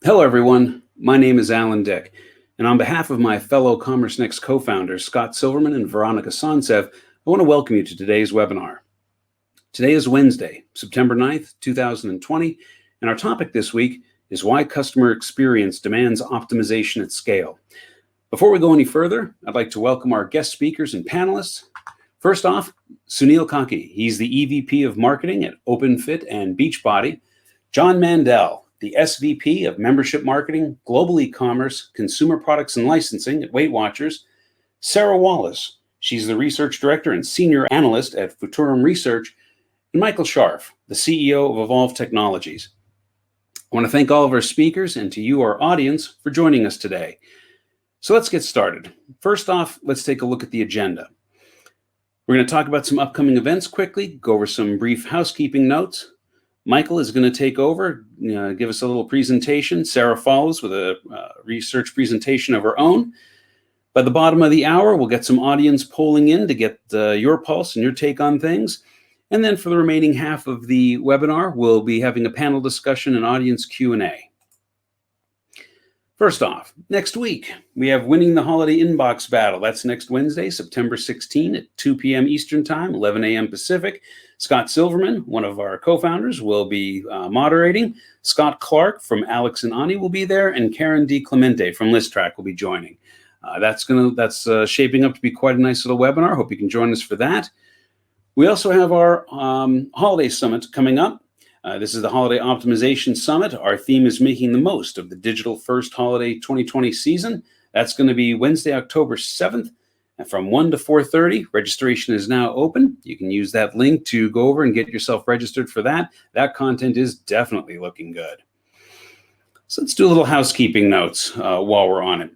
Hello, everyone. My name is Allan Dick, and on behalf of my fellow CommerceNext co-founders, Scott Silverman and Veronica Sontsev, I want to welcome you to today's webinar. Today is Wednesday, September 9th, 2020, and our topic this week is why customer experience demands optimization at scale. Before we go any further, I'd like to welcome our guest speakers and panelists. First off, Sunil Kaki. He's the EVP of Marketing at Openfit and Beachbody. John Mandel, the SVP of Membership Marketing, Global E-commerce, Consumer Products and Licensing at Weight Watchers. Sarah Wallace. She's the Research Director and Senior Analyst at Futurum Research. And Michael Scharff, the CEO of Evolv Technologies. I want to thank all of our speakers and to you, our audience, for joining us today. So let's get started. First off, let's take a look at the agenda. We're going to talk about some upcoming events quickly, go over some brief housekeeping notes. Michael is going to take over, give us a little presentation. Sarah follows with a research presentation of her own. By the bottom of the hour, we'll get some audience polling in to get your pulse and your take on things. And then for the remaining half of the webinar, we'll be having a panel discussion and audience Q&A. First off, next week, we have Winning the Holiday Inbox Battle. That's next Wednesday, September 16 at 2 p.m. Eastern Time, 11 a.m. Pacific. Scott Silverman, one of our co-founders, will be moderating. Scott Clark from Alex and Ani will be there, and Karen D. Clemente from ListTrack will be joining. That's shaping up to be quite a nice little webinar. Hope you can join us for that. We also have our Holiday Summit coming up. This is the Holiday Optimization Summit. Our theme is making the most of the digital first holiday 2020 season. That's going to be Wednesday, October 7th from 1 to 4:30. Registration is now open. You can use that link to go over and get yourself registered for that. That content is definitely looking good. So let's do a little housekeeping notes while we're on it.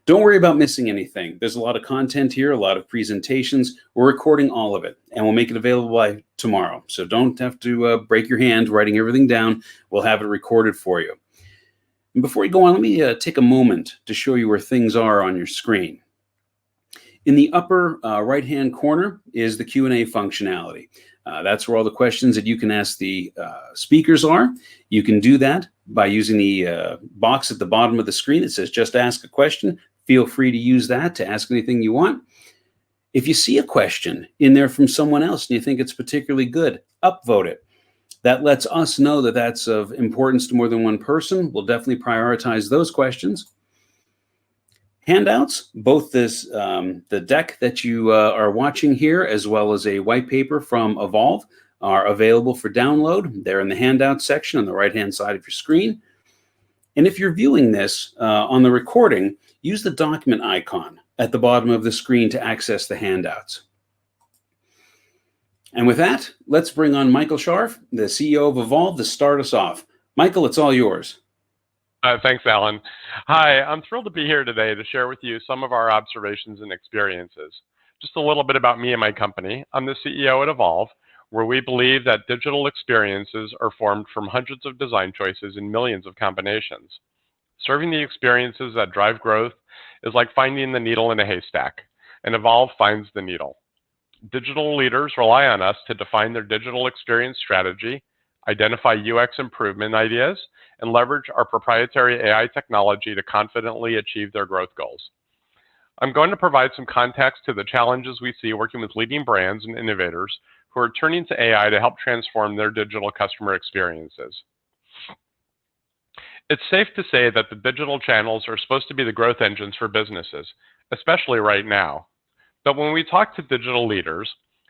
Don't worry about missing anything. There's a lot of content here, a lot of presentations. We're recording all of it, and we'll make it available by tomorrow. So don't have to break your hand writing everything down. We'll have it recorded for you. And before we go on, let me take a moment to show you where things are on your screen. In the upper right-hand corner is the Q&A functionality. That's where all the questions that you can ask the speakers are. You can do that by using the box at the bottom of the screen that says just ask a question. Feel free to use that to ask anything you want. If you see a question in there from someone else and you think it's particularly good, upvote it. That lets us know that that's of importance to more than one person. We'll definitely prioritize those questions. Handouts, both the deck that you are watching here, as well as a white paper from Evolv, are available for download. They're in the handout section on the right-hand side of your screen. And if you're viewing this on the recording, use the document icon at the bottom of the screen to access the handouts. And with that, let's bring on Michael Scharff, the CEO of Evolv, to start us off. Michael, it's all yours. Thanks, Allan. Hi, I'm thrilled to be here today to share with you some of our observations and experiences. Just a little bit about me and my company. I'm the CEO at Evolv, where we believe that digital experiences are formed from hundreds of design choices and millions of combinations. Serving the experiences that drive growth is like finding the needle in a haystack, and Evolv finds the needle. Digital leaders rely on us to define their digital experience strategy, identify UX improvement ideas, and leverage our proprietary AI technology to confidently achieve their growth goals. I'm going to provide some context to the challenges we see working with leading brands and innovators who are turning to AI to help transform their digital customer experiences. It's safe to say that the digital channels are supposed to be the growth engines for businesses, especially right now. But when we talk to digital leaders,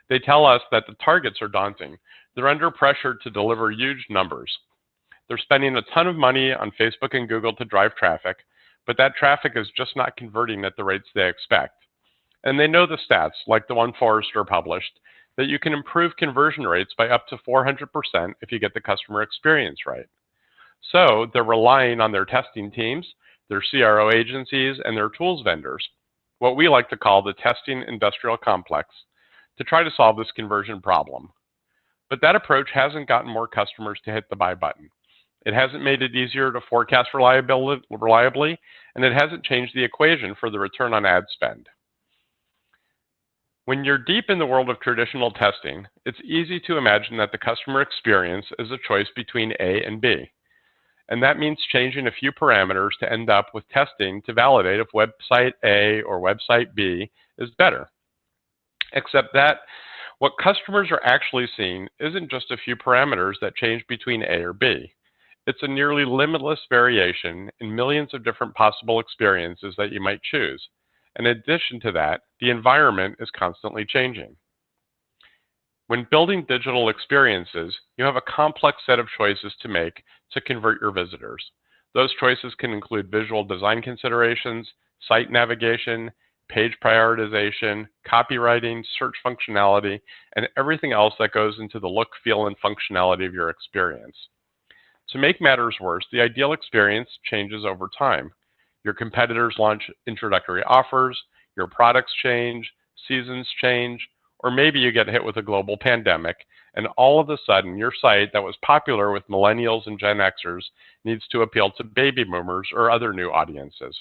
they tell us that the targets are daunting. They're under pressure to deliver huge numbers. They're spending a ton of money on Facebook and Google to drive traffic, but that traffic is just not converting at the rates they expect. And they know the stats, like the one Forrester published, that you can improve conversion rates by up to 400% if you get the customer experience right. So they're relying on their testing teams, their CRO agencies, and their tools vendors, what we like to call the testing industrial complex, to try to solve this conversion problem. But that approach hasn't gotten more customers to hit the buy button. It hasn't made it easier to forecast reliably, and it hasn't changed the equation for the return on ad spend. When you're deep in the world of traditional testing, it's easy to imagine that the customer experience is a choice between A and B. And that means changing a few parameters to end up with testing to validate if website A or website B is better. Except that what customers are actually seeing isn't just a few parameters that change between A or B. It's a nearly limitless variation in millions of different possible experiences that you might choose. In addition to that, the environment is constantly changing. When building digital experiences, you have a complex set of choices to make to convert your visitors. Those choices can include visual design considerations, site navigation, page prioritization, copywriting, search functionality, and everything else that goes into the look, feel, and functionality of your experience. To make matters worse, the ideal experience changes over time. Your competitors launch introductory offers, your products change, seasons change, or maybe you get hit with a global pandemic, and all of a sudden your site that was popular with millennials and Gen Xers needs to appeal to baby boomers or other new audiences.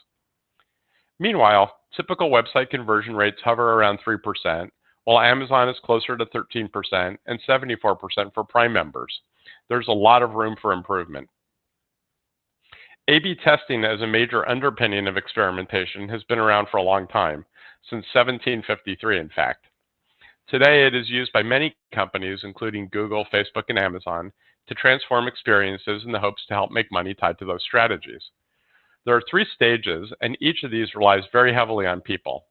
Meanwhile, typical website conversion rates hover around 3%, while Amazon is closer to 13% and 74% for Prime members. There's a lot of room for improvement. A/B testing as a major underpinning of experimentation has been around for a long time, since 1753 in fact. Today it is used by many companies, including Google, Facebook, and Amazon, to transform experiences in the hopes to help make money tied to those strategies. There are 3 stages, and each of these relies very heavily on people.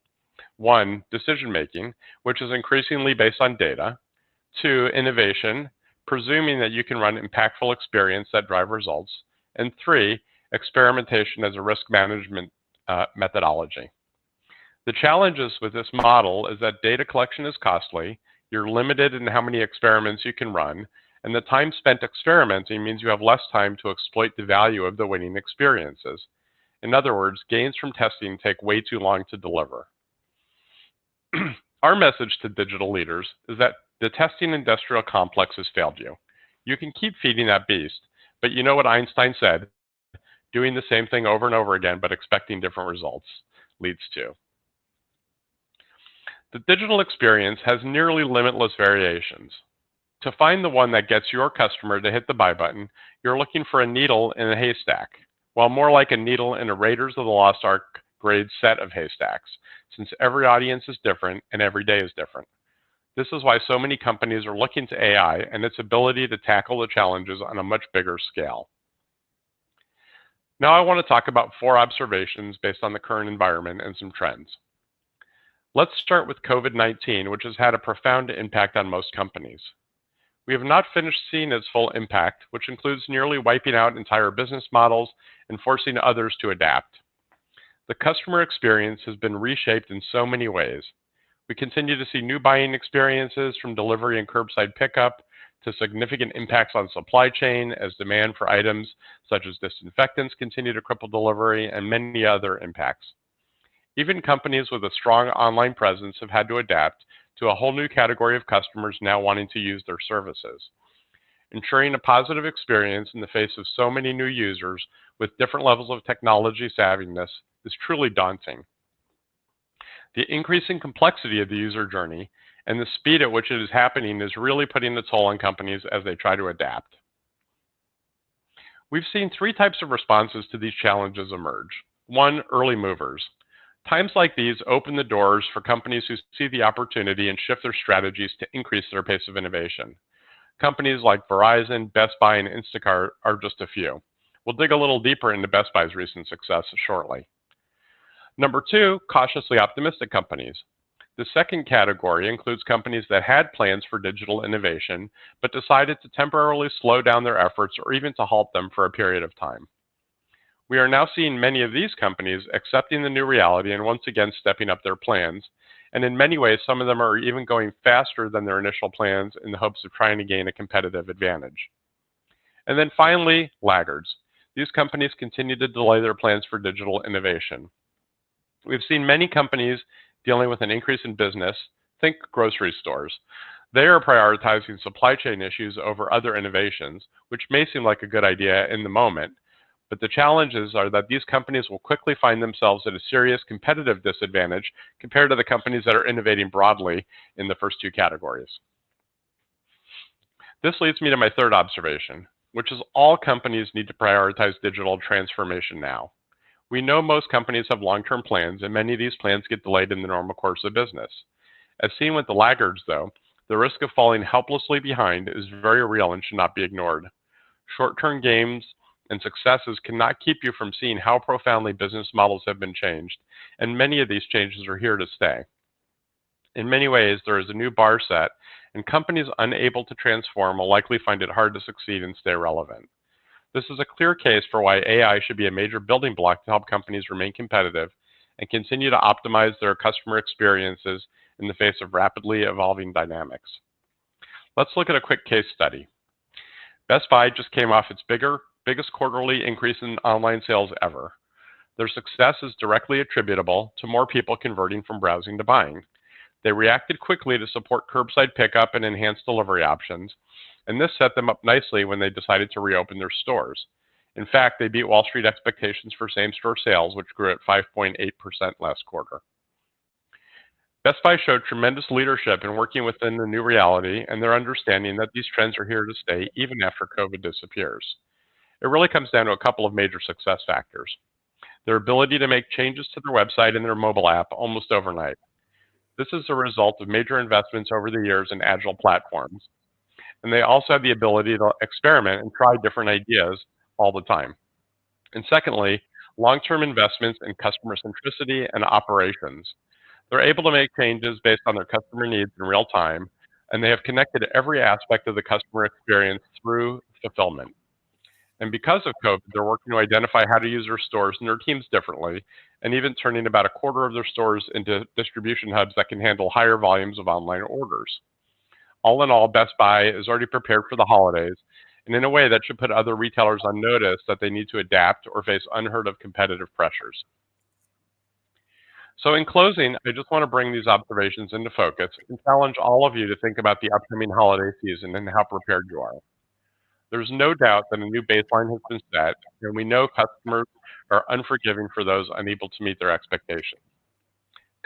1, decision-making, which is increasingly based on data. 2, innovation, presuming that you can run impactful experience that drive results. And 3, experimentation as a risk management methodology. The challenges with this model is that data collection is costly, you're limited in how many experiments you can run, and the time spent experimenting means you have less time to exploit the value of the winning experiences. In other words, gains from testing take way too long to deliver. Our message to digital leaders is that the testing industrial complex has failed you. You can keep feeding that beast, but you know what Einstein said, doing the same thing over and over again but expecting different results leads to. The digital experience has nearly limitless variations. To find the one that gets your customer to hit the buy button, you're looking for a needle in a haystack, while more like a needle in a Raiders of the Lost Ark grade set of haystacks, since every audience is different and every day is different. This is why so many companies are looking to AI and its ability to tackle the challenges on a much bigger scale. Now I want to talk about 4 observations based on the current environment and some trends. Let's start with COVID-19, which has had a profound impact on most companies. We have not finished seeing its full impact, which includes nearly wiping out entire business models and forcing others to adapt. The customer experience has been reshaped in so many ways. We continue to see new buying experiences from delivery and curbside pickup to significant impacts on supply chain as demand for items such as disinfectants continue to cripple delivery and many other impacts. Even companies with a strong online presence have had to adapt to a whole new category of customers now wanting to use their services. Ensuring a positive experience in the face of so many new users with different levels of technology savviness is truly daunting. The increasing complexity of the user journey and the speed at which it is happening is really putting a toll on companies as they try to adapt. We've seen 3 types of responses to these challenges emerge. 1, early movers. Times like these open the doors for companies who see the opportunity and shift their strategies to increase their pace of innovation. Companies like Verizon, Best Buy, and Instacart are just a few. We'll dig a little deeper into Best Buy's recent success shortly. Number 2, cautiously optimistic companies. The second category includes companies that had plans for digital innovation, but decided to temporarily slow down their efforts or even to halt them for a period of time. We are now seeing many of these companies accepting the new reality and once again stepping up their plans, and in many ways some of them are even going faster than their initial plans in the hopes of trying to gain a competitive advantage. And then finally, laggards. These companies continue to delay their plans for digital innovation. We've seen many companies dealing with an increase in business, think grocery stores. They are prioritizing supply chain issues over other innovations, which may seem like a good idea in the moment, but the challenges are that these companies will quickly find themselves at a serious competitive disadvantage compared to the companies that are innovating broadly in the first 2 categories. This leads me to my 3rd observation. which is all companies need to prioritize digital transformation now. We know most companies have long-term plans, and many of these plans get delayed in the normal course of business. As seen with the laggards, though, the risk of falling helplessly behind is very real and should not be ignored. Short-term gains and successes cannot keep you from seeing how profoundly business models have been changed, and many of these changes are here to stay. In many ways, there is a new bar set, and companies unable to transform will likely find it hard to succeed and stay relevant. This is a clear case for why AI should be a major building block to help companies remain competitive and continue to optimize their customer experiences in the face of rapidly evolving dynamics. Let's look at a quick case study. Best Buy just came off its biggest quarterly increase in online sales ever. Their success is directly attributable to more people converting from browsing to buying. They reacted quickly to support curbside pickup and enhanced delivery options, and this set them up nicely when they decided to reopen their stores. In fact, they beat Wall Street expectations for same-store sales, which grew at 5.8% last quarter. Best Buy showed tremendous leadership in working within the new reality and their understanding that these trends are here to stay even after COVID disappears. It really comes down to a couple of major success factors. Their ability to make changes to their website and their mobile app almost overnight. This is a result of major investments over the years in agile platforms. And they also have the ability to experiment and try different ideas all the time. And secondly, long-term investments in customer centricity and operations. They're able to make changes based on their customer needs in real time, and they have connected every aspect of the customer experience through fulfillment. And because of COVID, they're working to identify how to use their stores and their teams differently, and even turning about a quarter of their stores into distribution hubs that can handle higher volumes of online orders. All in all, Best Buy is already prepared for the holidays, and in a way that should put other retailers on notice that they need to adapt or face unheard of competitive pressures. So in closing, I just want to bring these observations into focus and challenge all of you to think about the upcoming holiday season and how prepared you are. There's no doubt that a new baseline has been set, and we know customers are unforgiving for those unable to meet their expectations.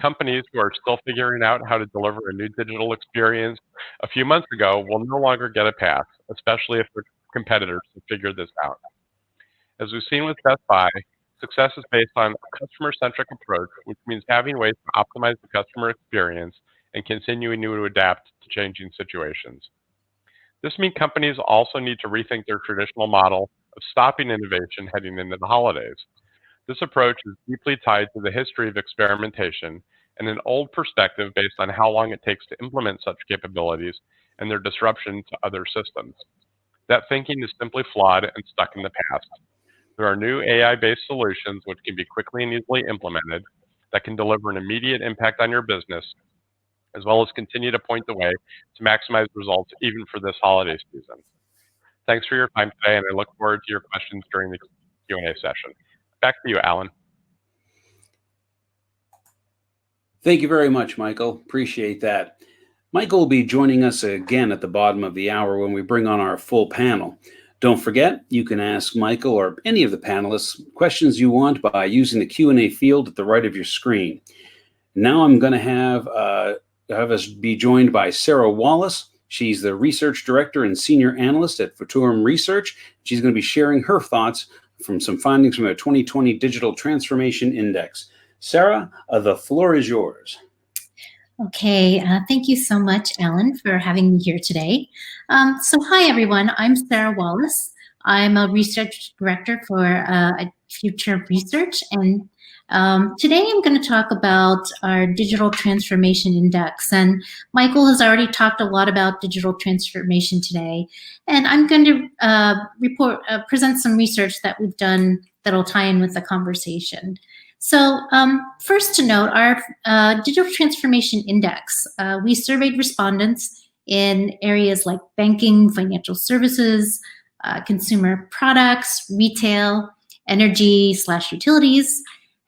Companies who are still figuring out how to deliver a new digital experience a few months ago will no longer get a pass, especially if their competitors have figured this out. As we've seen with Best Buy, success is based on a customer-centric approach, which means having ways to optimize the customer experience and continuing to adapt to changing situations. This means companies also need to rethink their traditional model of stopping innovation heading into the holidays. This approach is deeply tied to the history of experimentation and an old perspective based on how long it takes to implement such capabilities and their disruption to other systems. That thinking is simply flawed and stuck in the past. There are new AI-based solutions which can be quickly and easily implemented that can deliver an immediate impact on your business, as well as continue to point the way to maximize results even for this holiday season. Thanks for your time today, and I look forward to your questions during the Q&A session. Back to you, Allan. Thank you very much, Michael. Appreciate that. Michael will be joining us again at the bottom of the hour when we bring on our full panel. Don't forget, you can ask Michael or any of the panelists questions you want by using the Q&A field at the right of your screen. Now I'm going to have us be joined by Sarah Wallace. She's the Research Director and Senior Analyst at Futurum Research. She's going to be sharing her thoughts from some findings from the 2020 Digital Transformation Index. Sarah, the floor is yours. Okay, thank you so much, Allan, for having me here today. So hi, everyone. I'm Sarah Wallace. I'm a Research Director for Future Research, and today I'm going to talk about our Digital Transformation Index. And Michael has already talked a lot about digital transformation today, and I'm going to present some research that we've done that'll tie in with the conversation. So first to note, our Digital Transformation Index, we surveyed respondents in areas like banking, financial services, consumer products, retail, energy/utilities,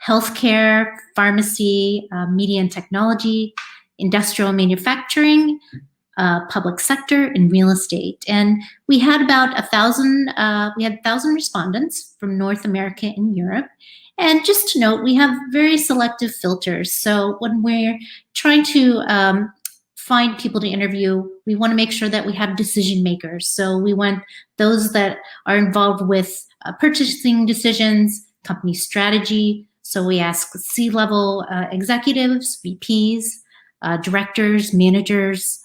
healthcare, pharmacy, media and technology, industrial manufacturing, public sector, and real estate. And we had about 1,000 respondents from North America and Europe. And just to note, we have very selective filters. So when we're trying to find people to interview, we want to make sure that we have decision makers. So we want those that are involved with purchasing decisions, company strategy. So we ask C-level executives, VPs, directors, managers,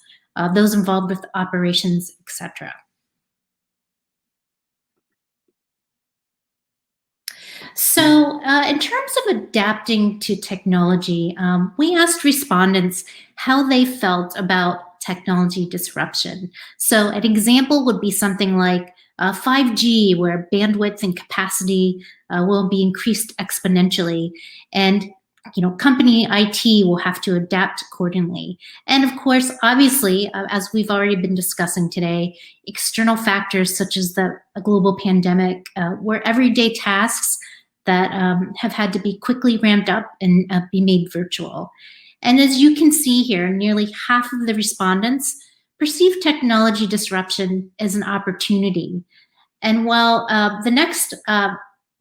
those involved with operations, etc. So in terms of adapting to technology, we asked respondents how they felt about technology disruption. So an example would be something like 5G, where bandwidth and capacity will be increased exponentially. And company IT will have to adapt accordingly. And of course, obviously, as we've already been discussing today, external factors such as a global pandemic, where everyday tasks that have had to be quickly ramped up and be made virtual. And as you can see here, nearly half of the respondents perceive technology disruption as an opportunity. And while the next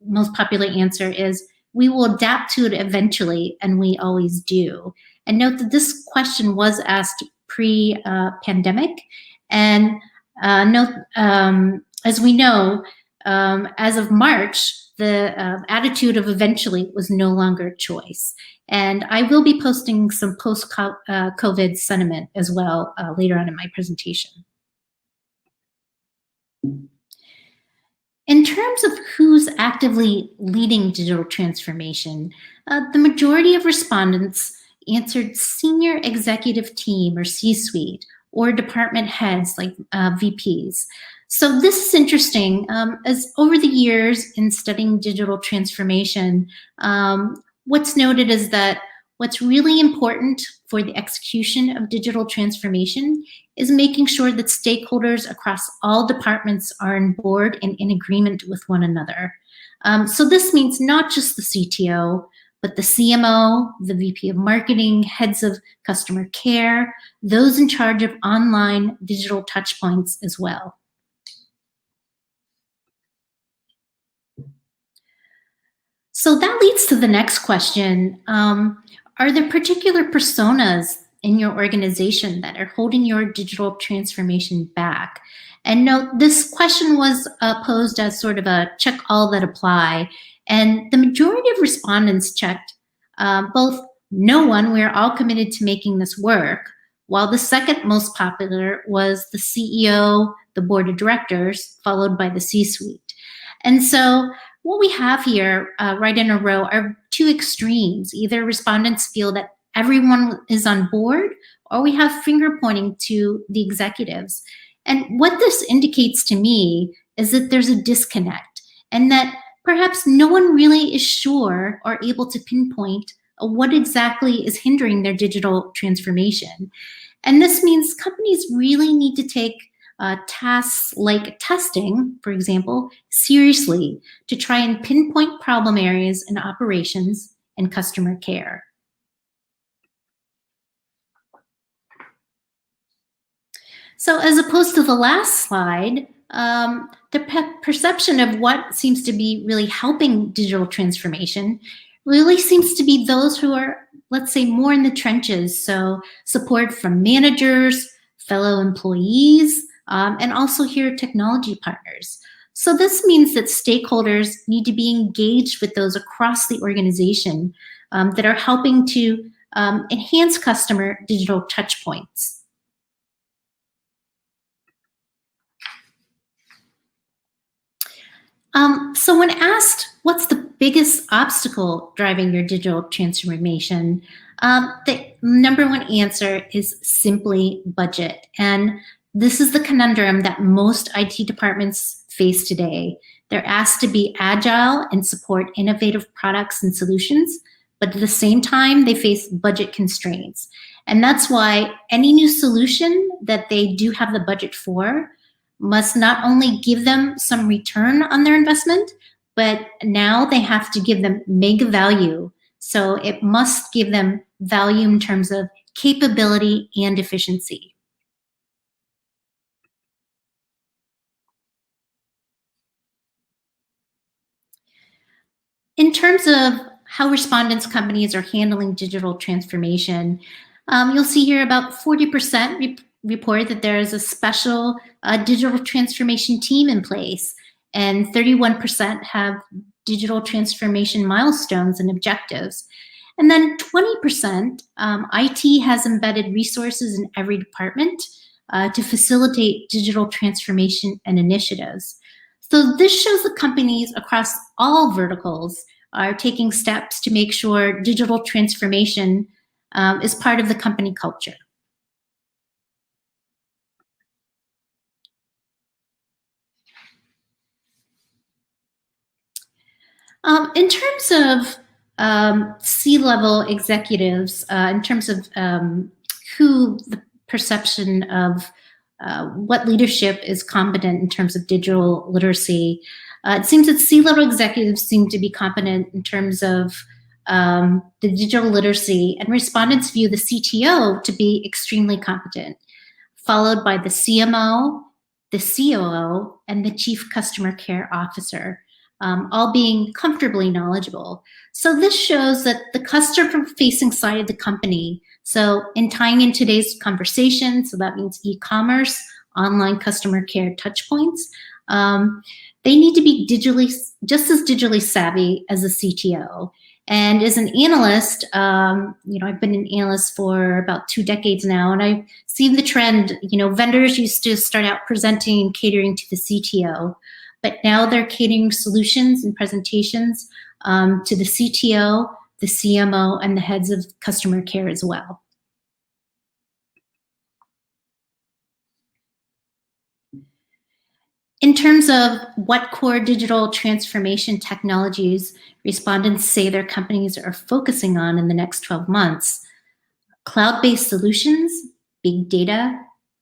most popular answer is, we will adapt to it eventually, and we always do. And note that this question was asked pre-pandemic. And note, as we know, as of March, the attitude of eventually was no longer a choice. And I will be posting some post-COVID sentiment as well later on in my presentation. In terms of who's actively leading digital transformation, the majority of respondents answered senior executive team or C-suite or department heads like VPs. So this is interesting, as over the years in studying digital transformation, what's noted is that what's really important for the execution of digital transformation is making sure that stakeholders across all departments are on board and in agreement with one another. So this means not just the CTO, but the CMO, the VP of marketing, heads of customer care, those in charge of online digital touchpoints as well. So that leads to the next question. Are there particular personas in your organization that are holding your digital transformation back? And note, this question was posed as sort of a check all that apply. And the majority of respondents checked both no one, we're all committed to making this work, while the second most popular was the CEO, the board of directors, followed by the C-suite. And so what we have here right in a row are two extremes. Either respondents feel that everyone is on board, or we have finger pointing to the executives. And what this indicates to me is that there's a disconnect, and that perhaps no one really is sure or able to pinpoint what exactly is hindering their digital transformation. And this means companies really need to take tasks like testing, for example, seriously to try and pinpoint problem areas in operations and customer care. So as opposed to the last slide, the perception of what seems to be really helping digital transformation really seems to be those who are, let's say, more in the trenches. So support from managers, fellow employees, and also here technology partners. So this means that stakeholders need to be engaged with those across the organization that are helping to enhance customer digital touchpoints. So when asked, what's the biggest obstacle driving your digital transformation? The number one answer is simply budget. And this is the conundrum that most IT departments face today. They're asked to be agile and support innovative products and solutions, but at the same time, they face budget constraints. And that's why any new solution that they do have the budget for must not only give them some return on their investment, but now they have to give them mega value. So it must give them value in terms of capability and efficiency. In terms of how respondents' companies are handling digital transformation, You'll see here about 40% report that there is a special digital transformation team in place, and 31% have digital transformation milestones and objectives. And then 20%, IT has embedded resources in every department to facilitate digital transformation and initiatives. So this shows that companies across all verticals are taking steps to make sure digital transformation is part of the company culture. In terms of C-level executives, in terms of who the perception of what leadership is competent in terms of digital literacy, it seems that C-level executives seem to be competent in terms of the digital literacy, and respondents view the CTO to be extremely competent, followed by the CMO, the COO, and the Chief Customer Care Officer, all being comfortably knowledgeable. So this shows that the customer-facing side of the company, so in tying in today's conversation, so that means e-commerce, online customer care touchpoints, they need to be just as digitally savvy as a CTO. And as an analyst, I've been an analyst for about 2 decades now, and I've seen the trend. Vendors used to start out presenting and catering to the CTO, but now they're catering solutions and presentations to the CTO, the CMO, and the heads of customer care as well. In terms of what core digital transformation technologies respondents say their companies are focusing on in the next 12 months, cloud-based solutions, big data,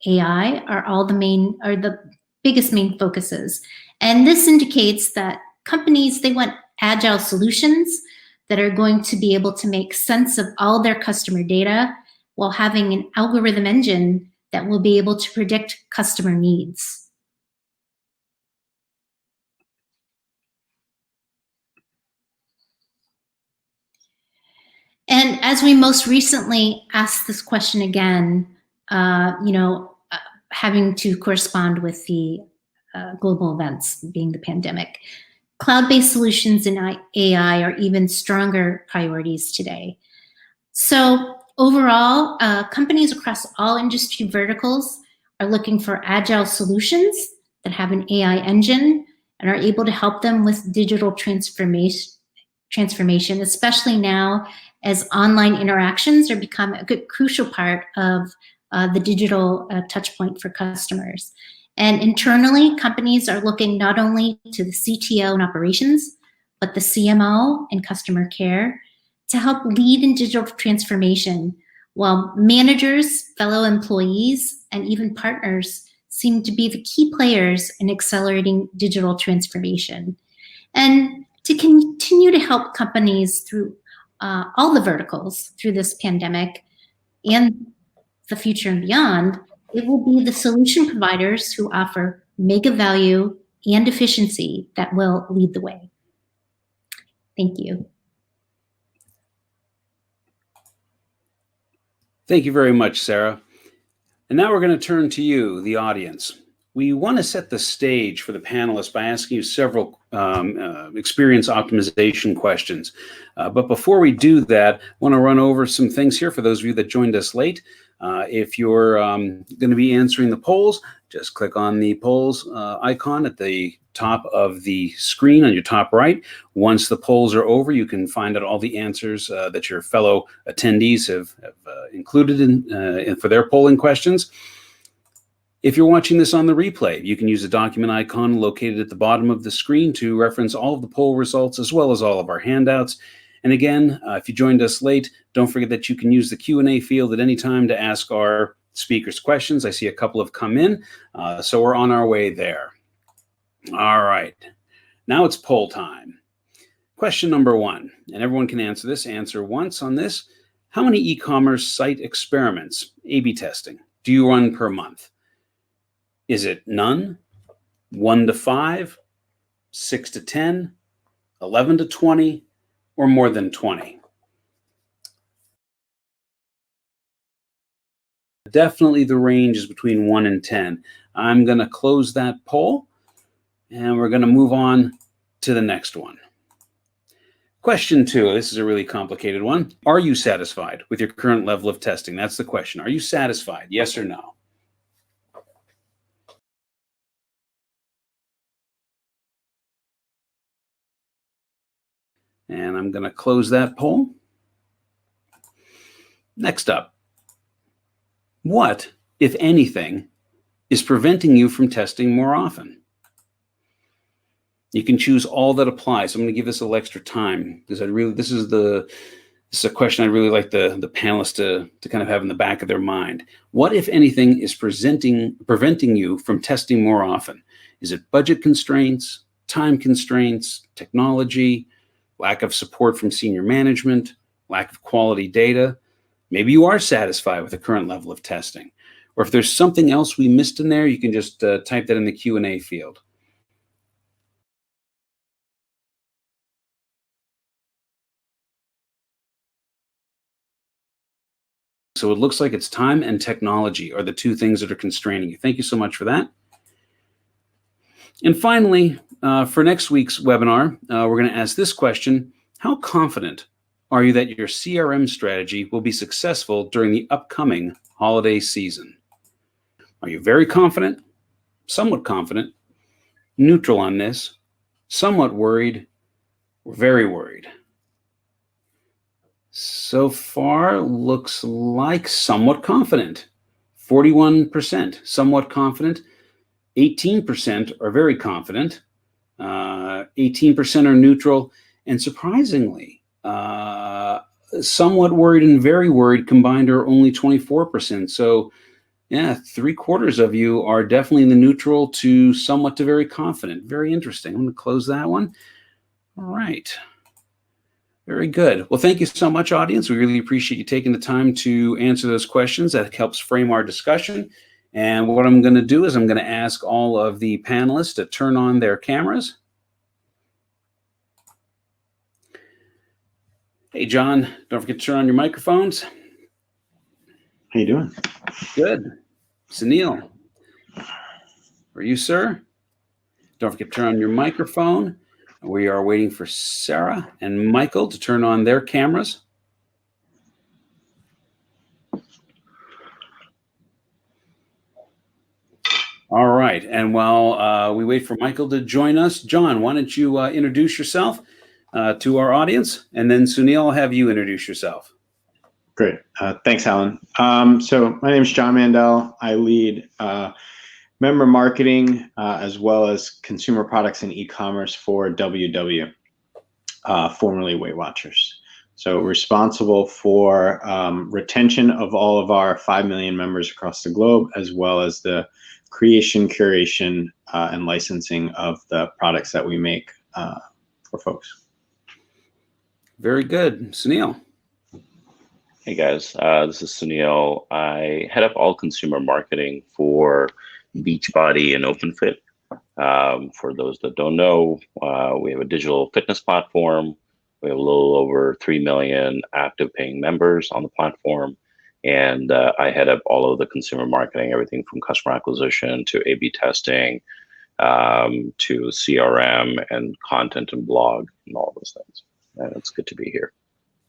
AI are the biggest main focuses. And this indicates that companies, they want agile solutions that are going to be able to make sense of all their customer data while having an algorithm engine that will be able to predict customer needs. And as we most recently asked this question again, having to correspond with the global events being the pandemic, cloud-based solutions and AI are even stronger priorities today. So overall, companies across all industry verticals are looking for agile solutions that have an AI engine and are able to help them with digital transformation, especially now as online interactions are becoming a good crucial part of the digital touch point for customers. And internally, companies are looking not only to the CTO and operations, but the CMO and customer care to help lead in digital transformation, while managers, fellow employees, and even partners seem to be the key players in accelerating digital transformation. And to continue to help companies through all the verticals through this pandemic and the future and beyond, it will be the solution providers who offer mega value and efficiency that will lead the way. Thank you. Thank you very much, Sarah. And now we're going to turn to you, the audience. We want to set the stage for the panelists by asking you several experience optimization questions. But before we do that, I want to run over some things here for those of you that joined us late. If you're going to be answering the polls, just click on the polls icon at the top of the screen on your top right. Once the polls are over, you can find out all the answers that your fellow attendees have included in for their polling questions. If you're watching this on the replay, you can use the document icon located at the bottom of the screen to reference all of the poll results as well as all of our handouts. And again, if you joined us late, don't forget that you can use the Q&A field at any time to ask our speakers questions. I see a couple have come in, so we're on our way there. All right, now it's poll time. Question number 1, and everyone can answer this. Answer once on this. How many e-commerce site experiments, A/B testing, do you run per month? Is it none, 1 to 5, 6 to 10, 11 to 20, or more than 20? Definitely the range is between 1 and 10. I'm going to close that poll, and we're going to move on to the next one. Question 2, this is a really complicated one. Are you satisfied with your current level of testing? That's the question. Are you satisfied? Yes or no? And I'm going to close that poll. Next up, what, if anything, is preventing you from testing more often? You can choose all that applies. So I'm going to give this a little extra time because this is a question I'd really like the panelists to kind of have in the back of their mind. What, if anything, is preventing you from testing more often? Is it budget constraints, time constraints, technology, lack of support from senior management, lack of quality data? Maybe you are satisfied with the current level of testing. Or if there's something else we missed in there, you can just type that in the Q&A field. So it looks like it's time and technology are the two things that are constraining you. Thank you so much for that. And finally, for next week's webinar, we're going to ask this question: how confident are you that your CRM strategy will be successful during the upcoming holiday season? Are you very confident, somewhat confident, neutral on this, somewhat worried, or very worried? So far, looks like somewhat confident. 41%, somewhat confident. 18% are very confident. 18% are neutral. And surprisingly, somewhat worried and very worried combined are only 24%. So yeah, 3/4 of you are definitely in the neutral to somewhat to very confident. Very interesting. I'm going to close that one. All right. Very good. Well, thank you so much, audience. We really appreciate you taking the time to answer those questions. That helps frame our discussion. And what I'm going to do is I'm going to ask all of the panelists to turn on their cameras. Hey, John, don't forget to turn on your microphones. How you doing? Good. Sunil, are you, sir? Don't forget to turn on your microphone. We are waiting for Sarah and Michael to turn on their cameras. All right. And while we wait for Michael to join us, John, why don't you introduce yourself to our audience? And then Sunil, I'll have you introduce yourself. Great. Thanks, Allan. So my name is John Mandel. I lead member marketing as well as consumer products and e-commerce for WW, formerly Weight Watchers. So responsible for retention of all of our 5 million members across the globe, as well as the creation, curation, and licensing of the products that we make for folks. Very good. Sunil. Hey guys, this is Sunil. I head up all consumer marketing for Beachbody and Openfit. For those that don't know, we have a digital fitness platform. We have a little over 3 million active paying members on the platform. And I head up all of the consumer marketing, everything from customer acquisition to A/B testing, to CRM and content and blog and all those things. And it's good to be here.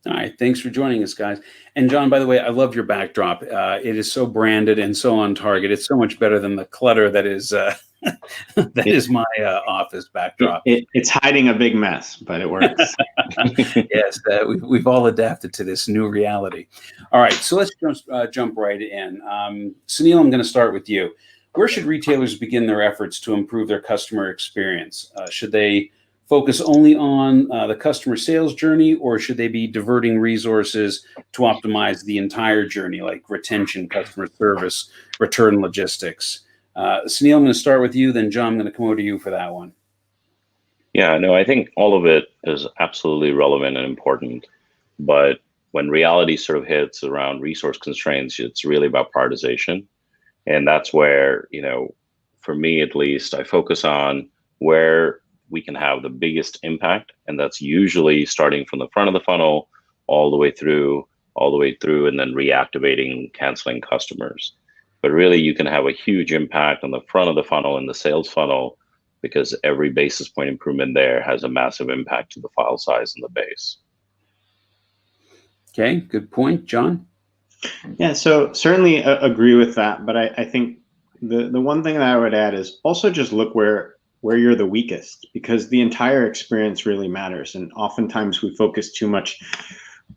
All right, thanks for joining us, guys. And John, by the way, I love your backdrop. It is so branded and so on target. It's so much better than the clutter that is that is my office backdrop. It's hiding a big mess, but it works. Yes, we've all adapted to this new reality. All right, so let's jump right in. Sunil, I'm going to start with you. Where should retailers begin their efforts to improve their customer experience? Should they focus only on the customer sales journey, or should they be diverting resources to optimize the entire journey, like retention, customer service, return logistics? Sunil, I'm going to start with you, then John, I'm going to come over to you for that one. Yeah, no, I think all of it is absolutely relevant and important, but when reality sort of hits around resource constraints, it's really about prioritization. And that's where, for me at least, I focus on where we can have the biggest impact. And that's usually starting from the front of the funnel all the way through all the way through and then reactivating, canceling customers. But really, you can have a huge impact on the front of the funnel and the sales funnel, because every basis point improvement there has a massive impact to the file size and the base. Okay, good point. John? Yeah, so certainly agree with that. But I think the one thing that I would add is also just look where you're the weakest, because the entire experience really matters. And oftentimes we focus too much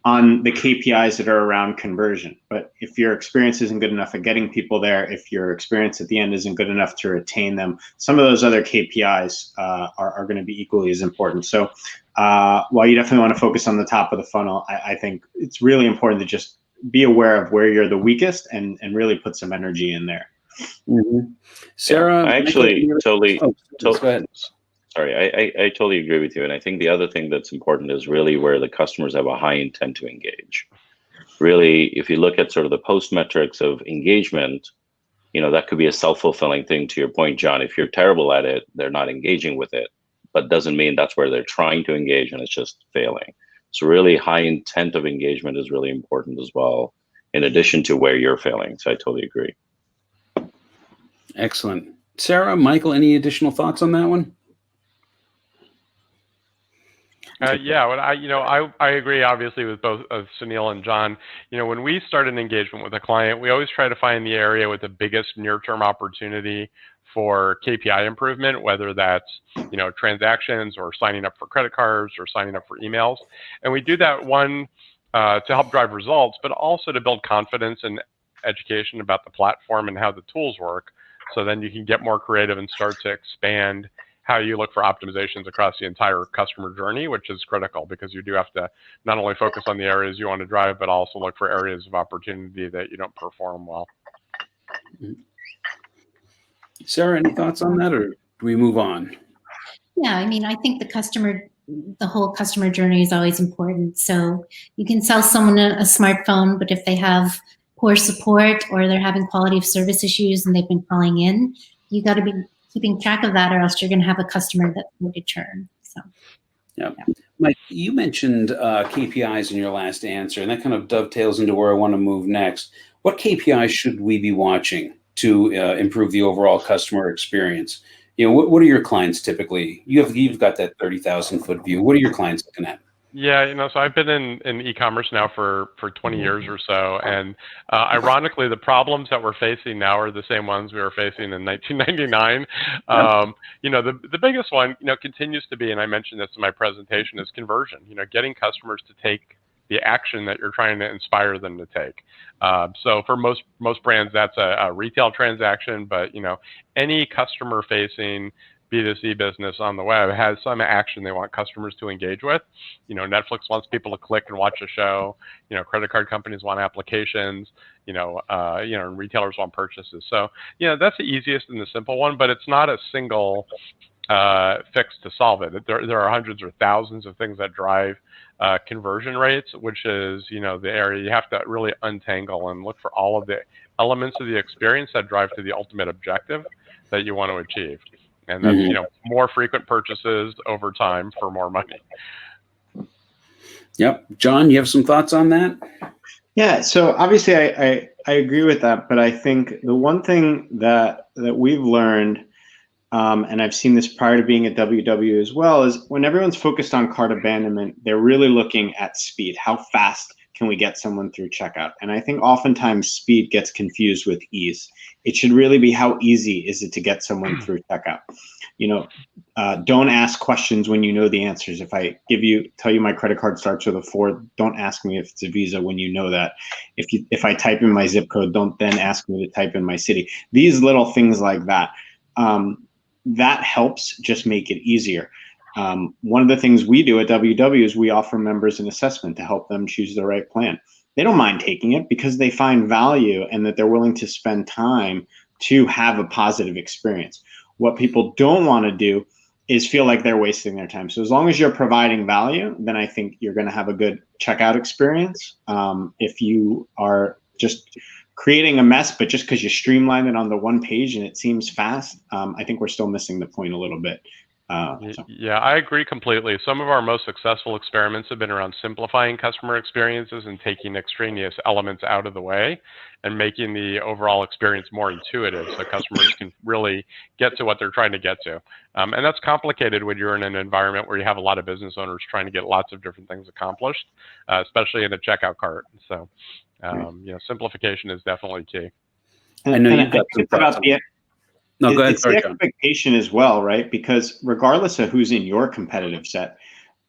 on the KPIs that are around conversion. But if your experience isn't good enough at getting people there, if your experience at the end isn't good enough to retain them, some of those other KPIs are going to be equally as important. So while you definitely want to focus on the top of the funnel, I think it's really important to just be aware of where you're the weakest and really put some energy in there. Mm-hmm. Sarah? I actually totally, go ahead. Sorry, I totally agree with you. And I think the other thing that's important is really where the customers have a high intent to engage. Really, if you look at sort of the post metrics of engagement, that could be a self-fulfilling thing. To your point, John, if you're terrible at it, they're not engaging with it, but doesn't mean that's where they're trying to engage and it's just failing. So really high intent of engagement is really important as well, in addition to where you're failing. So I totally agree. Excellent. Sarah, Michael, any additional thoughts on that one? Yeah, I agree obviously with both of Sunil and John. When we start an engagement with a client, we always try to find the area with the biggest near-term opportunity for KPI improvement, whether that's transactions or signing up for credit cards or signing up for emails. And we do that to help drive results, but also to build confidence and education about the platform and how the tools work. So then you can get more creative and start to expand how you look for optimizations across the entire customer journey, which is critical, because you do have to not only focus on the areas you want to drive, but also look for areas of opportunity that you don't perform well. Sarah, any thoughts on that, or do we move on? Yeah, I mean, I think the whole customer journey is always important. So you can sell someone a smartphone, but if they have poor support or they're having quality of service issues and they've been calling in, you got to be keeping track of that, or else you're going to have a customer that's going to churn. So, yeah. Mike, you mentioned KPIs in your last answer, and that kind of dovetails into where I want to move next. What KPIs should we be watching to improve the overall customer experience? What are your clients typically? You've got that 30,000-foot view. What are your clients looking at? Yeah, so I've been in e-commerce now for 20 years or so, and ironically, the problems that we're facing now are the same ones we were facing in 1999. The biggest one, continues to be, and I mentioned this in my presentation, is conversion. Getting customers to take the action that you're trying to inspire them to take. So for most brands, that's a retail transaction, but any customer-facing B2C business on the web has some action they want customers to engage with. Netflix wants people to click and watch a show. Credit card companies want applications. And retailers want purchases. So, that's the easiest and the simple one, but it's not a single fix to solve it. There are hundreds or thousands of things that drive conversion rates, which is, the area you have to really untangle and look for all of the elements of the experience that drive to the ultimate objective that you want to achieve. And that's, more frequent purchases over time for more money. Yep. John, you have some thoughts on that? Yeah, so obviously I agree with that, but I think the one thing that we've learned, and I've seen this prior to being at WW as well, is when everyone's focused on cart abandonment, they're really looking at speed. How fast can we get someone through checkout? And I think oftentimes speed gets confused with ease. It should really be how easy is it to get someone through checkout. Don't ask questions when you know the answers. If I tell you my credit card starts with a 4, don't ask me if it's a Visa when you know that. If I type in my zip code, don't then ask me to type in my city. These little things like that, that helps just make it easier. One of the things we do at WW is we offer members an assessment to help them choose the right plan. They don't mind taking it because they find value and that they're willing to spend time to have a positive experience. What people don't want to do is feel like they're wasting their time. So as long as you're providing value, then I think you're going to have a good checkout experience. If you are just creating a mess, but just because you streamline it on the one page and it seems fast, I think we're still missing the point a little bit. Yeah, I agree completely. Some of our most successful experiments have been around simplifying customer experiences and taking extraneous elements out of the way and making the overall experience more intuitive so customers can really get to what they're trying to get to. And that's complicated when you're in an environment where you have a lot of business owners trying to get lots of different things accomplished, especially in a checkout cart. So, simplification is definitely key. I know you've got some thoughts on that. No, go ahead. It's the expectation as well, right? Because regardless of who's in your competitive set,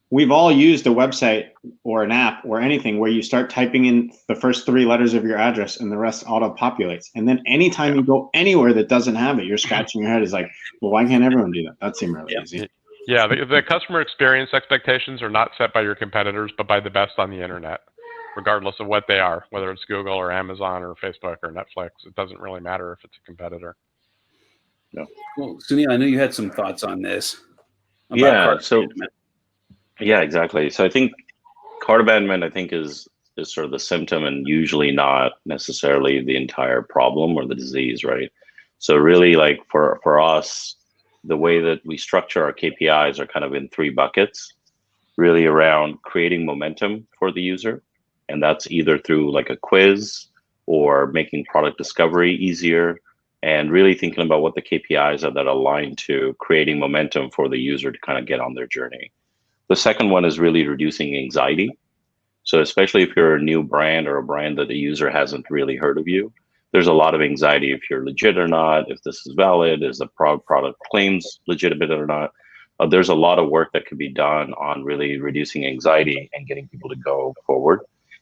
we've all used a website or an app or anything where you start typing in the first 3 letters of your address and the rest auto-populates. And then anytime you go anywhere that doesn't have it, you're scratching your head. It's like, well, why can't everyone do that? That seems really easy. Yeah, the customer experience expectations are not set by your competitors, but by the best on the internet, regardless of what they are, whether it's Google or Amazon or Facebook or Netflix. It doesn't really matter if it's a competitor. No. Well, Sunil, I know you had some thoughts on this. Yeah. Yeah, exactly. So I think cart abandonment, is sort of the symptom and usually not necessarily the entire problem or the disease, right? So really, like for us, the way that we structure our KPIs are kind of in 3 buckets, really around creating momentum for the user. And that's either through like a quiz or making product discovery easier, and really thinking about what the KPIs are that align to creating momentum for the user to kind of get on their journey. The second one is really reducing anxiety. So especially if you're a new brand or a brand that the user hasn't really heard of you, there's a lot of anxiety if you're legit or not, if this is valid, is the product claims legitimate or not. There's a lot of work that could be done on really reducing anxiety and getting people to go forward.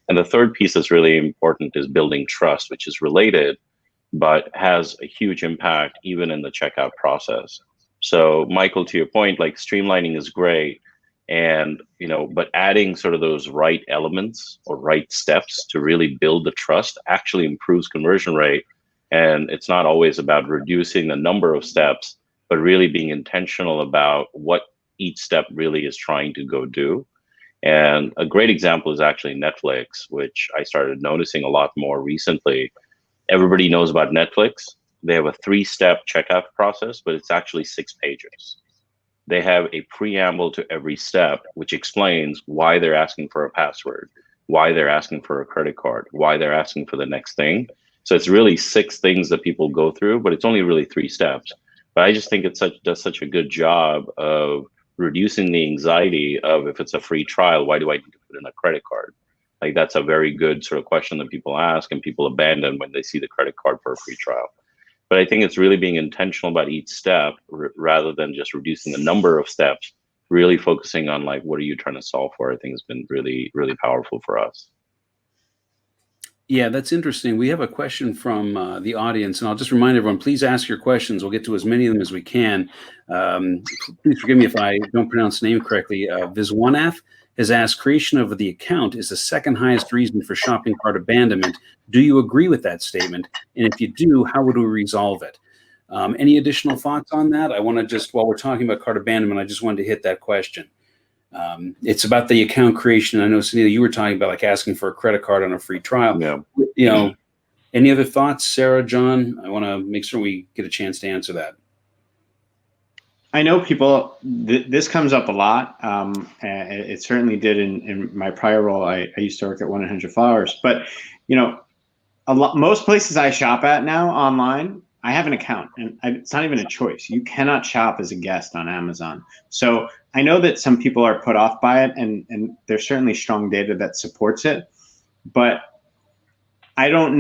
And the third piece that's really important is building trust, which is related, but has a huge impact even in the checkout process. So Michael, to your point, like streamlining is great, and but adding sort of those right elements or right steps to really build the trust actually improves conversion rate. And it's not always about reducing the number of steps, but really being intentional about what each step really is trying to go do. And a great example is actually Netflix, which I started noticing a lot more recently. Everybody knows about Netflix. They have a 3-step checkout process, but it's actually 6 pages. They have a preamble to every step, which explains why they're asking for a password, why they're asking for a credit card, why they're asking for the next thing. So it's really 6 things that people go through, but it's only really 3 steps. But I just think it does such a good job of reducing the anxiety of, if it's a free trial, why do I need to put in a credit card? Like, that's a very good sort of question that people ask and people abandon when they see the credit card for a free trial. But I think it's really being intentional about each step rather than just reducing the number of steps, really focusing on like, what are you trying to solve for? I think has been really, really powerful for us. Yeah, that's interesting. We have a question from the audience, and I'll just remind everyone, please ask your questions. We'll get to as many of them as we can. Please forgive me if I don't pronounce the name correctly. Viswanath has asked, creation of the account is the second highest reason for shopping cart abandonment. Do you agree with that statement? And if you do, how would we resolve it? Any additional thoughts on that? I want to just, while we're talking about cart abandonment, I just wanted to hit that question. It's about the account creation. I know, Sunil, you were talking about like asking for a credit card on a free trial. Yeah. Any other thoughts, Sarah, John? I want to make sure we get a chance to answer that. I know people, this comes up a lot. It certainly did in my prior role. I used to work at 1-800-Flowers, but most places I shop at now online, I have an account, and it's not even a choice. You cannot shop as a guest on Amazon. So I know that some people are put off by it, and there's certainly strong data that supports it, but I don't